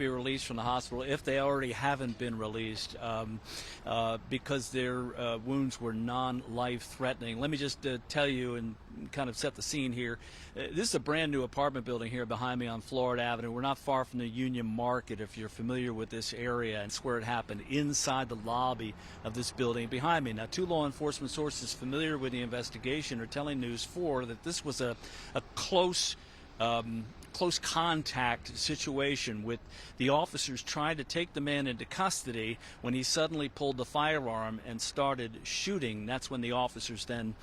be released from the hospital if they already haven't been released because their wounds were non-life-threatening. Let me just tell you and kind of set the scene here. This is a brand new apartment building here behind me on Florida Avenue. We're not far from the Union Market, if you're familiar with this area, and it's where it happened, inside the lobby of this building behind me. Now, 2 law enforcement sources familiar with the investigation are telling News 4 that this was a close contact situation, with the officers trying to take the man into custody when he suddenly pulled the firearm and started shooting. That's when the officers then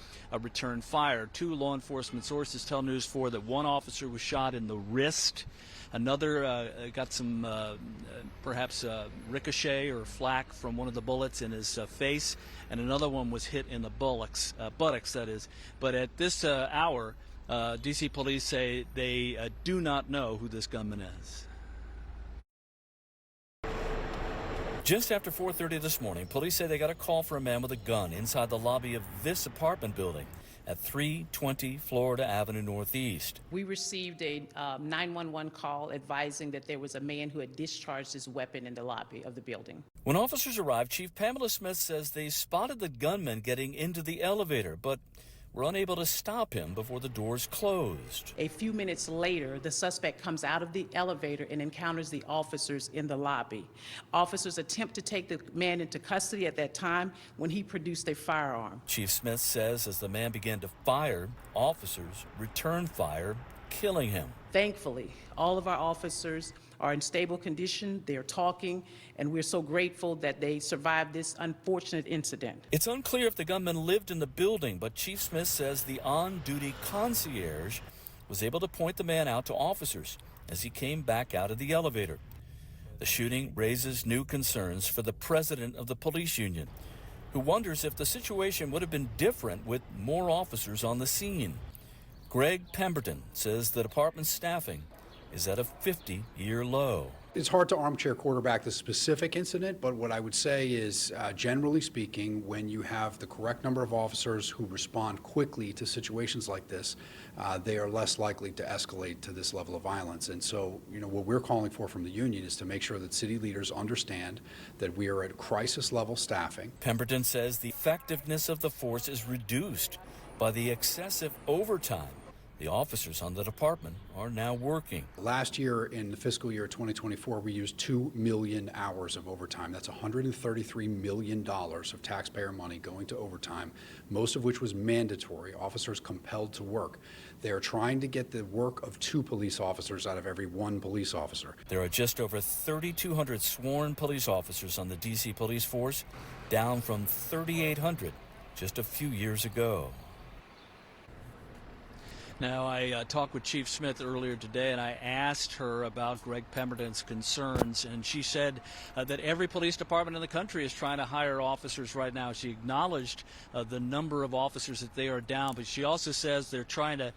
returned fire. 2 law enforcement sources tell News 4 that one officer was shot in the wrist. Another got some perhaps ricochet or flak from one of the bullets in his face, and another one was hit in the buttocks, that is. But at this hour, D.C. police say they do not know who this gunman is. Just after 4:30 this morning, police say they got a call for a man with a gun inside the lobby of this apartment building at 320 Florida Avenue Northeast. We received a 911 call advising that there was a man who had discharged his weapon in the lobby of the building. When officers arrived, Chief Pamela Smith says they spotted the gunman getting into the elevator, but were unable to stop him before the doors closed. A few minutes later, the suspect comes out of the elevator and encounters the officers in the lobby. Officers attempt to take the man into custody at that time when he produced a firearm. Chief Smith says as the man began to fire, officers returned fire, killing him. Thankfully, all of our officers are in stable condition. They're talking, and we're so grateful that they survived this unfortunate incident. It's unclear if the gunman lived in the building, but Chief Smith says the on-duty concierge was able to point the man out to officers as he came back out of the elevator. The shooting raises new concerns for the president of the police union, who wonders if the situation would have been different with more officers on the scene. Greg Pemberton says the department's staffing is at a 50-year low. It's hard to armchair quarterback the specific incident, but what I would say is, generally speaking, when you have the correct number of officers who respond quickly to situations like this, they are less likely to escalate to this level of violence. And so, what we're calling for from the union is to make sure that city leaders understand that we are at crisis level staffing. Pemberton says the effectiveness of the force is reduced by the excessive overtime the officers on the department are now working. Last year, in the fiscal year 2024, we used 2 million hours of overtime. That's $133 million of taxpayer money going to overtime, most of which was mandatory, officers compelled to work. They are trying to get the work of 2 police officers out of every 1 police officer. There are just over 3,200 sworn police officers on the D.C. police force, down from 3,800 just a few years ago. Now, I talked with Chief Smith earlier today, and I asked her about Greg Pemberton's concerns, and she said that every police department in the country is trying to hire officers right now. She acknowledged the number of officers that they are down, but she also says they're trying to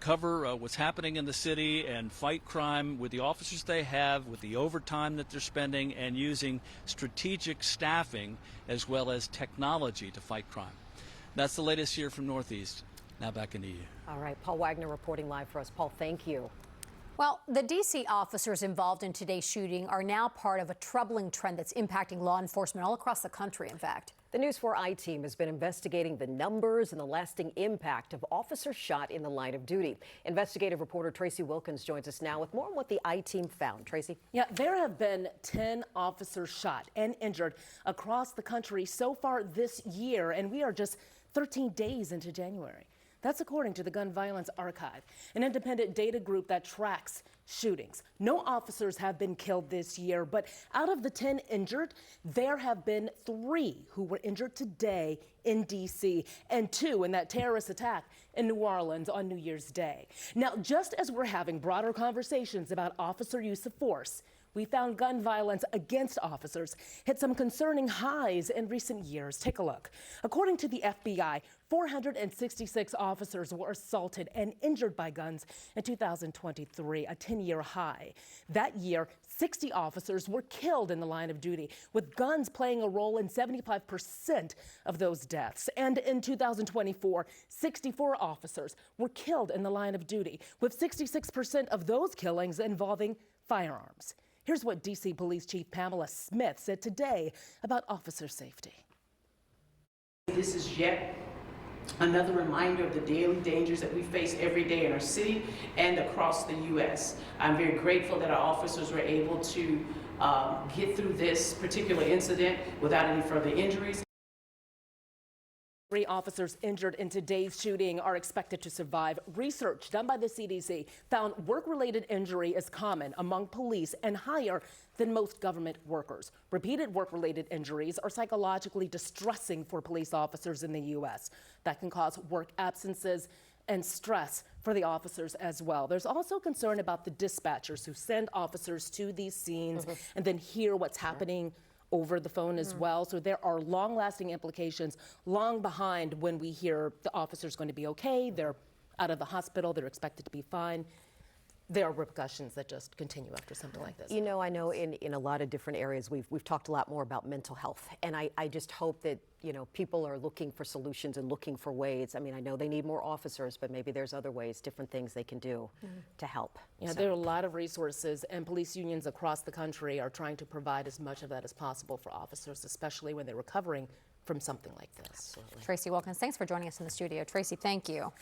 cover what's happening in the city and fight crime with the officers they have, with the overtime that they're spending, and using strategic staffing as well as technology to fight crime. That's the latest here from Northeast. Now back into you. All right, Paul Wagner reporting live for us. Paul, thank you. Well, the D.C. officers involved in today's shooting are now part of a troubling trend that's impacting law enforcement all across the country, in fact. The News 4 I-team has been investigating the numbers and the lasting impact of officers shot in the line of duty. Investigative reporter Tracy Wilkins joins us now with more on what the I-team found. Tracy? Yeah, there have been 10 officers shot and injured across the country so far this year, and we are just 13 days into January. That's according to the Gun Violence Archive, an independent data group that tracks shootings. No officers have been killed this year, but out of the 10 injured, there have been 3 who were injured today in D.C. and 2 in that terrorist attack in New Orleans on New Year's Day. Now, just as we're having broader conversations about officer use of force, we found gun violence against officers hit some concerning highs in recent years. Take a look. According to the FBI, 466 officers were assaulted and injured by guns in 2023, a 10-year high. That year, 60 officers were killed in the line of duty, with guns playing a role in 75% of those deaths. And in 2024, 64 officers were killed in the line of duty, with 66% of those killings involving firearms. Here's what D.C. Police Chief Pamela Smith said today about officer safety. This is yet another reminder of the daily dangers that we face every day in our city and across the U.S. I'm very grateful that our officers were able to get through this particular incident without any further injuries. 3 officers injured in today's shooting are expected to survive. Research done by the CDC found work-related injury is common among police and higher than most government workers. Repeated work-related injuries are psychologically distressing for police officers in the U.S. That can cause work absences and stress for the officers as well. There's also concern about the dispatchers who send officers to these scenes and then hear what's happening over the phone as well. So there are long-lasting implications long behind when we hear the officer's going to be okay, they're out of the hospital, they're expected to be fine. There are repercussions that just continue after something like this. You know, I know in a lot of different areas we've talked a lot more about mental health, and I just hope that, you know, people are looking for solutions and looking for ways. I mean, I know they need more officers, but maybe there's other ways, different things they can do to help. Yeah, there are a lot of resources, and police unions across the country are trying to provide as much of that as possible for officers, especially when they're recovering from something like this. Tracy Wilkins, thanks for joining us in the studio. Tracy, thank you.